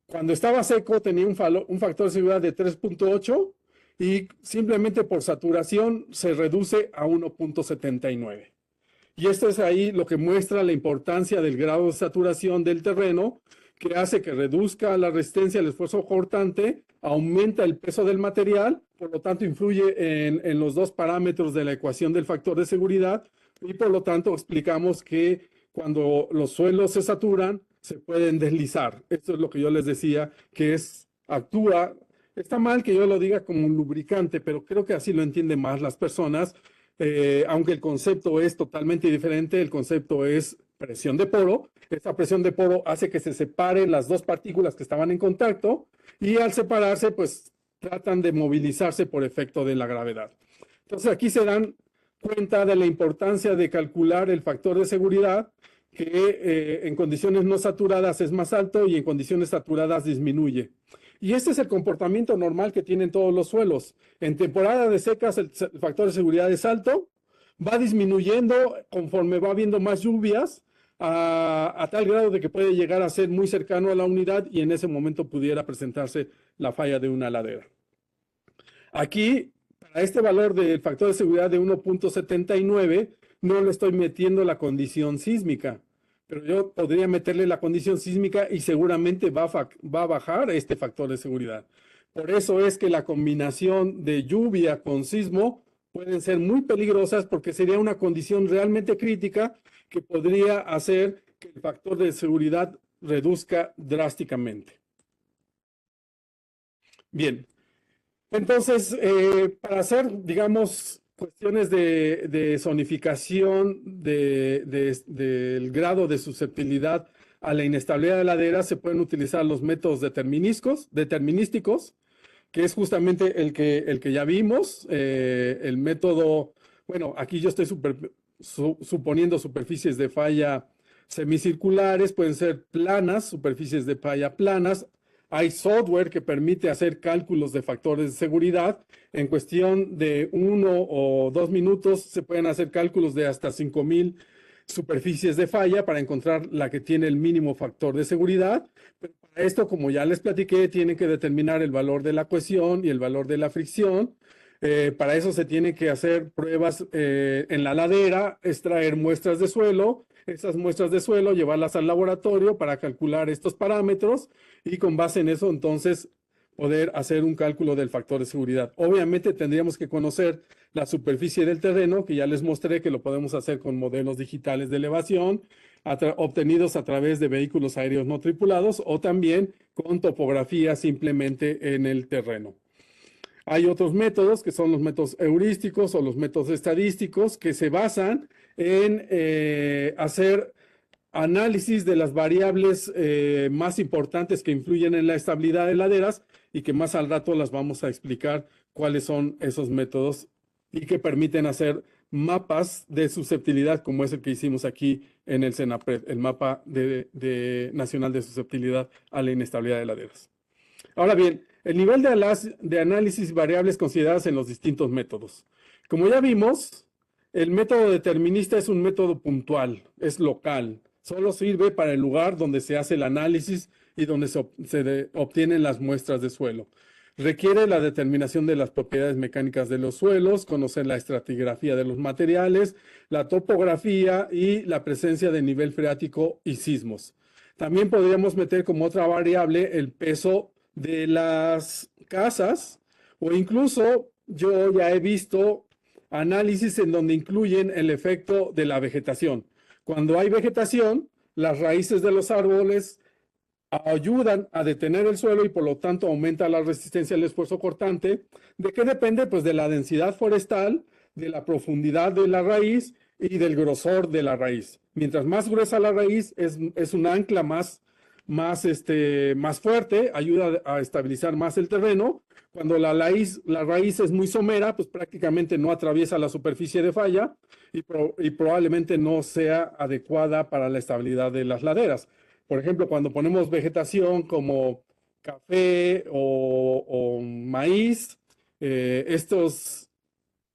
cuando estaba seco tenía un factor de seguridad de 3.8 y simplemente por saturación se reduce a 1.79. Y esto es ahí lo que muestra la importancia del grado de saturación del terreno, que hace que reduzca la resistencia al esfuerzo cortante, aumenta el peso del material, por lo tanto influye en los dos parámetros de la ecuación del factor de seguridad y por lo tanto explicamos que cuando los suelos se saturan, se pueden deslizar. Esto es lo que yo les decía, que actúa, está mal que yo lo diga como un lubricante, pero creo que así lo entienden más las personas. Aunque el concepto es totalmente diferente, el concepto es presión de poro. Esta presión de poro hace que se separen las dos partículas que estaban en contacto y al separarse, pues tratan de movilizarse por efecto de la gravedad. Entonces aquí se dan cuenta de la importancia de calcular el factor de seguridad, que en condiciones no saturadas es más alto y en condiciones saturadas disminuye. Y este es el comportamiento normal que tienen todos los suelos. En temporada de secas el factor de seguridad es alto, va disminuyendo conforme va habiendo más lluvias, a tal grado de que puede llegar a ser muy cercano a la unidad y en ese momento pudiera presentarse la falla de una ladera. Aquí, para este valor del factor de seguridad de 1.79, no le estoy metiendo la condición sísmica, pero yo podría meterle la condición sísmica y seguramente va a bajar este factor de seguridad. Por eso es que la combinación de lluvia con sismo pueden ser muy peligrosas porque sería una condición realmente crítica que podría hacer que el factor de seguridad reduzca drásticamente. Bien, entonces, para hacer, digamos, cuestiones de zonificación del grado de susceptibilidad a la inestabilidad de laderas, se pueden utilizar los métodos determinísticos, que es justamente el que ya vimos, el método, bueno, aquí yo estoy suponiendo superficies de falla semicirculares, pueden ser planas, superficies de falla planas. Hay software que permite hacer cálculos de factores de seguridad. En cuestión de 1 o 2 minutos se pueden hacer cálculos de hasta 5,000 superficies de falla para encontrar la que tiene el mínimo factor de seguridad. Pero para esto, como ya les platiqué, tienen que determinar el valor de la cohesión y el valor de la fricción. Para eso se tienen que hacer pruebas en la ladera, extraer muestras de suelo, esas muestras de suelo, llevarlas al laboratorio para calcular estos parámetros y con base en eso entonces poder hacer un cálculo del factor de seguridad. Obviamente tendríamos que conocer la superficie del terreno, que ya les mostré que lo podemos hacer con modelos digitales de elevación, obtenidos a través de vehículos aéreos no tripulados o también con topografía simplemente en el terreno. Hay otros métodos que son los métodos heurísticos o los métodos estadísticos que se basan en hacer análisis de las variables más importantes que influyen en la estabilidad de laderas y que más al rato las vamos a explicar cuáles son esos métodos y que permiten hacer mapas de susceptibilidad como es el que hicimos aquí en el CENAPRED, el mapa nacional de susceptibilidad a la inestabilidad de laderas. Ahora bien, el nivel de análisis variables consideradas en los distintos métodos. Como ya vimos, el método determinista es un método puntual, es local. Solo sirve para el lugar donde se hace el análisis y donde se obtienen las muestras de suelo. Requiere la determinación de las propiedades mecánicas de los suelos, conocer la estratigrafía de los materiales, la topografía y la presencia de nivel freático y sismos. También podríamos meter como otra variable el peso de las casas o incluso yo ya he visto análisis en donde incluyen el efecto de la vegetación. Cuando hay vegetación, las raíces de los árboles ayudan a detener el suelo y por lo tanto aumenta la resistencia al esfuerzo cortante. ¿De qué depende? Pues de la densidad forestal, de la profundidad de la raíz y del grosor de la raíz. Mientras más gruesa la raíz, es un ancla más fuerte, ayuda a estabilizar más el terreno. Cuando la raíz es muy somera, pues prácticamente no atraviesa la superficie de falla y probablemente no sea adecuada para la estabilidad de las laderas. Por ejemplo, cuando ponemos vegetación como café o maíz, estos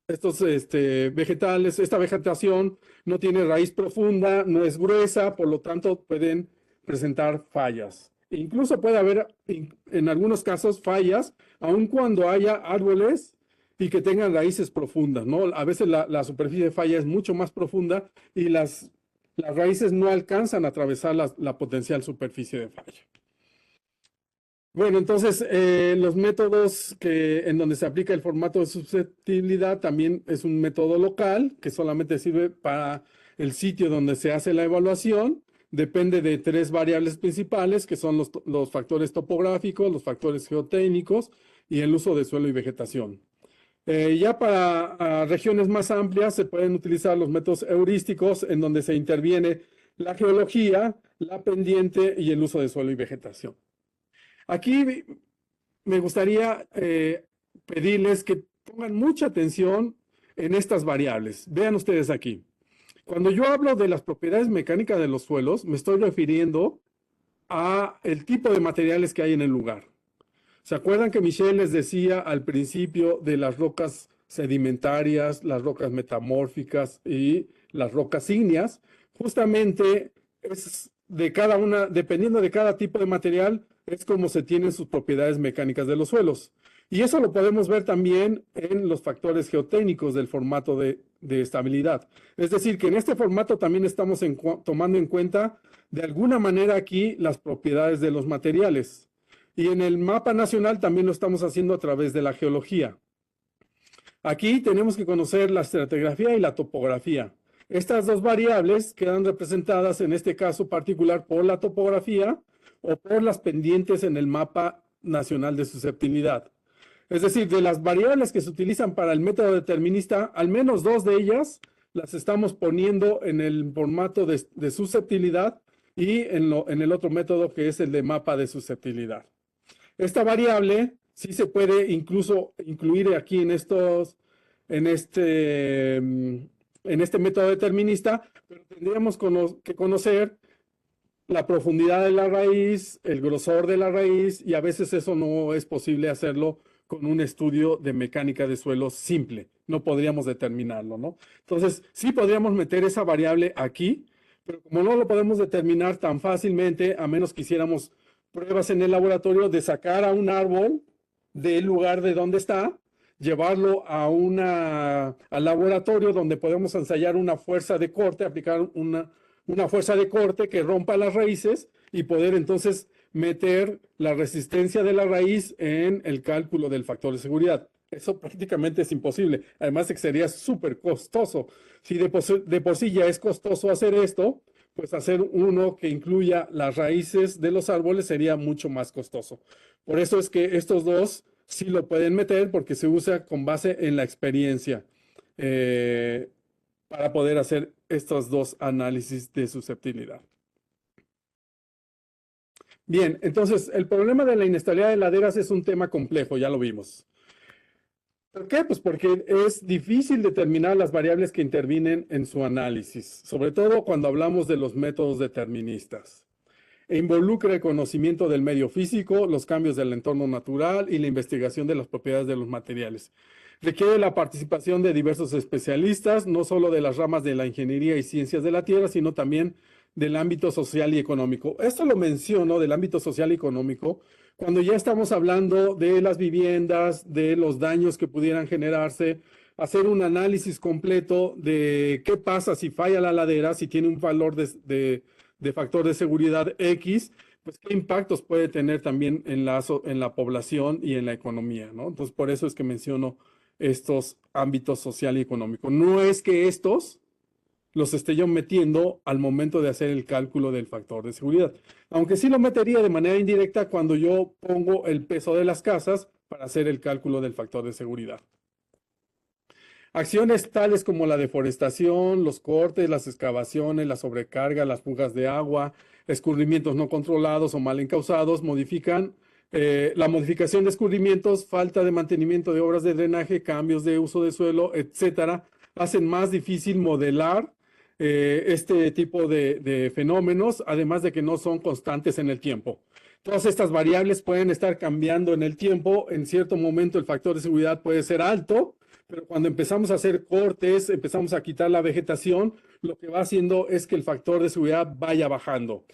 vegetales, esta vegetación no tiene raíz profunda, no es gruesa, por lo tanto pueden presentar fallas. Incluso puede haber en algunos casos fallas, aun cuando haya árboles y que tengan raíces profundas, ¿no? A veces la superficie de falla es mucho más profunda y las raíces no alcanzan a atravesar la potencial superficie de falla. Bueno, entonces los métodos en donde se aplica el formato de susceptibilidad también es un método local que solamente sirve para el sitio donde se hace la evaluación. Depende de 3 variables principales que son los factores topográficos, los factores geotécnicos y el uso de suelo y vegetación. Ya para regiones más amplias se pueden utilizar los métodos heurísticos en donde se interviene la geología, la pendiente y el uso de suelo y vegetación. Aquí me gustaría pedirles que pongan mucha atención en estas variables. Vean ustedes aquí. Cuando yo hablo de las propiedades mecánicas de los suelos, me estoy refiriendo a el tipo de materiales que hay en el lugar. ¿Se acuerdan que Michelle les decía al principio de las rocas sedimentarias, las rocas metamórficas y las rocas ígneas? Justamente de cada una, dependiendo de cada tipo de material, es como se tienen sus propiedades mecánicas de los suelos. Y eso lo podemos ver también en los factores geotécnicos del formato de estabilidad. Es decir, que en este formato también estamos tomando en cuenta de alguna manera aquí las propiedades de los materiales. Y en el mapa nacional también lo estamos haciendo a través de la geología. Aquí tenemos que conocer la estratigrafía y la topografía. Estas dos variables quedan representadas en este caso particular por la topografía o por las pendientes en el mapa nacional de susceptibilidad. Es decir, de las variables que se utilizan para el método determinista, al menos dos de ellas las estamos poniendo en el formato de susceptibilidad y en el otro método que es el de mapa de susceptibilidad. Esta variable sí se puede incluso incluir aquí en este método determinista, pero tendríamos que conocer la profundidad de la raíz, el grosor de la raíz, y a veces eso no es posible hacerlo con un estudio de mecánica de suelos simple. No podríamos determinarlo, ¿no? Entonces, sí podríamos meter esa variable aquí, pero como no lo podemos determinar tan fácilmente, a menos que hiciéramos pruebas en el laboratorio de sacar a un árbol del lugar de donde está, llevarlo al laboratorio donde podemos ensayar una fuerza de corte, aplicar una fuerza de corte que rompa las raíces y poder entonces meter la resistencia de la raíz en el cálculo del factor de seguridad. Eso prácticamente es imposible. Además de que sería súper costoso. Si de por sí ya es costoso hacer esto, pues hacer uno que incluya las raíces de los árboles sería mucho más costoso. Por eso es que estos dos sí lo pueden meter porque se usa con base en la experiencia para poder hacer estos dos análisis de susceptibilidad. Bien, entonces el problema de la inestabilidad de laderas es un tema complejo, ya lo vimos. ¿Por qué? Pues porque es difícil determinar las variables que intervienen en su análisis, sobre todo cuando hablamos de los métodos deterministas. E involucra el conocimiento del medio físico, los cambios del entorno natural y la investigación de las propiedades de los materiales. Requiere la participación de diversos especialistas, no solo de las ramas de la ingeniería y ciencias de la tierra, sino también del ámbito social y económico. Esto lo menciono del ámbito social y económico cuando ya estamos hablando de las viviendas, de los daños que pudieran generarse, hacer un análisis completo de qué pasa si falla la ladera, si tiene un valor de factor de seguridad X, pues qué impactos puede tener también en la población y en la economía, ¿no? Entonces, por eso es que menciono estos ámbitos social y económico. No es que estos los esté yo metiendo al momento de hacer el cálculo del factor de seguridad, aunque sí lo metería de manera indirecta cuando yo pongo el peso de las casas para hacer el cálculo del factor de seguridad. Acciones tales como la deforestación, los cortes, las excavaciones, la sobrecarga, las fugas de agua, escurrimientos no controlados o mal encausados modifican la modificación de escurrimientos, falta de mantenimiento de obras de drenaje, cambios de uso de suelo, etcétera, hacen más difícil modelar este tipo de fenómenos, además de que no son constantes en el tiempo. Todas estas variables pueden estar cambiando en el tiempo. En cierto momento el factor de seguridad puede ser alto, pero cuando empezamos a hacer cortes, empezamos a quitar la vegetación, lo que va haciendo es que el factor de seguridad vaya bajando.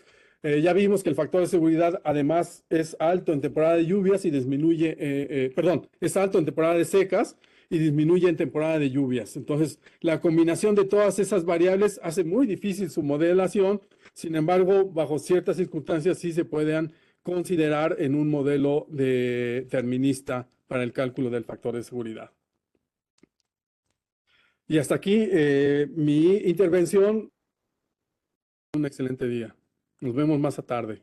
Ya vimos que el factor de seguridad además es alto en temporada de lluvias y disminuye, es alto en temporada de secas y disminuye en temporada de lluvias. Entonces, la combinación de todas esas variables hace muy difícil su modelación. Sin embargo, bajo ciertas circunstancias sí se pueden considerar en un modelo determinista para el cálculo del factor de seguridad. Y hasta aquí mi intervención. Un excelente día. Nos vemos más a tarde.